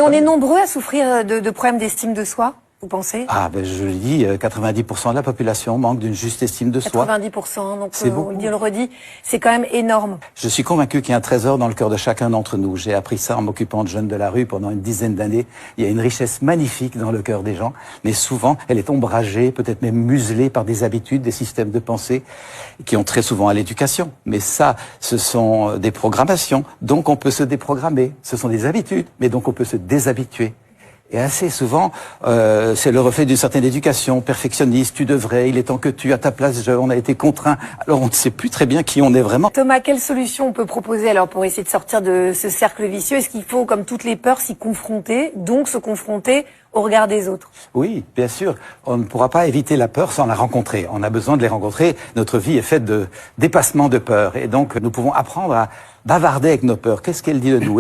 Et on est nombreux à souffrir de problèmes d'estime de soi, vous pensez? Ah, ben je le dis, 90% de la population manque d'une juste estime de soi. 90%, donc beaucoup. on le redit, c'est quand même énorme. Je suis convaincu qu'il y a un trésor dans le cœur de chacun d'entre nous. J'ai appris ça en m'occupant de jeunes de la rue pendant une dizaine d'années. Il y a une richesse magnifique dans le cœur des gens, mais souvent elle est ombragée, peut-être même muselée par des habitudes, des systèmes de pensée qui ont très souvent à l'éducation. Mais ça, ce sont des programmations, donc on peut se déprogrammer. Ce sont des habitudes, mais donc on peut se déshabituer. Et assez souvent, c'est le reflet d'une certaine éducation perfectionniste. Tu devrais, il est temps que tu, à ta place, on a été contraint. Alors on ne sait plus très bien qui on est vraiment. Thomas, quelle solution on peut proposer alors pour essayer de sortir de ce cercle vicieux? Est-ce qu'il faut, comme toutes les peurs, s'y confronter, donc se confronter au regard des autres? Oui, bien sûr. On ne pourra pas éviter la peur sans la rencontrer. On a besoin de les rencontrer. Notre vie est faite de dépassements de peur. Et donc, nous pouvons apprendre à bavarder avec nos peurs. Qu'est-ce qu'elle dit de nous?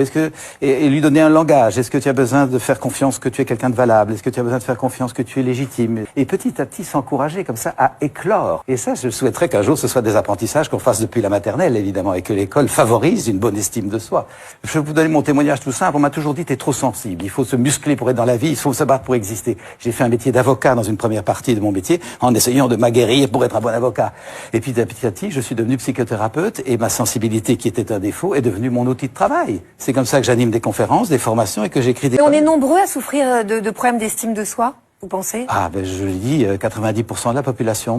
Et lui donner un langage. Est-ce que tu as besoin de faire confiance que tu es quelqu'un de valable? Est-ce que tu as besoin de faire confiance que tu es légitime? Et petit à petit s'encourager comme ça à éclore. Et ça, je souhaiterais qu'un jour ce soit des apprentissages qu'on fasse depuis la maternelle, évidemment, et que l'école favorise une bonne estime de soi. Je vais vous donner mon témoignage tout simple. On m'a toujours dit, t'es trop sensible. Il faut se muscler pour être dans la vie. Il faut se battre pour exister. J'ai fait un métier d'avocat dans une première partie de mon métier en essayant de m'aguerrir pour être un bon avocat. Et puis petit à petit, je suis devenu psychothérapeute et ma sensibilité qui était un défaut est devenue mon outil de travail. C'est comme ça que j'anime des conférences, des formations et que j'écris des... Et on est nombreux à souffrir de problèmes d'estime de soi, vous pensez? Ah, ben je le dis, 90% de la population